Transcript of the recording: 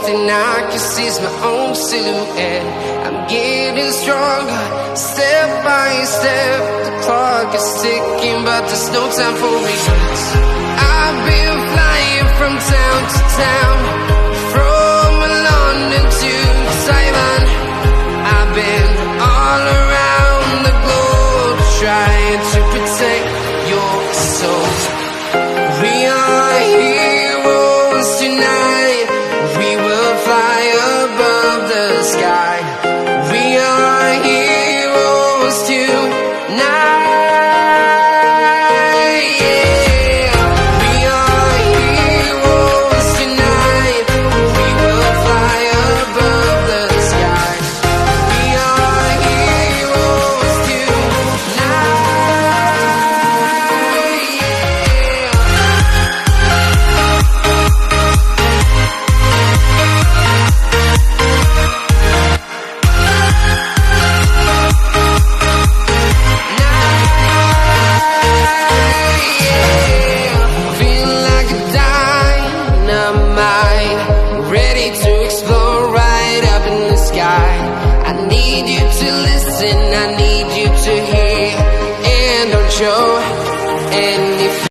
thing I can see is my own silhouette. I'm getting stronger, step by step. The clock is ticking, but there's no time for regrets. I've been flying from town to town,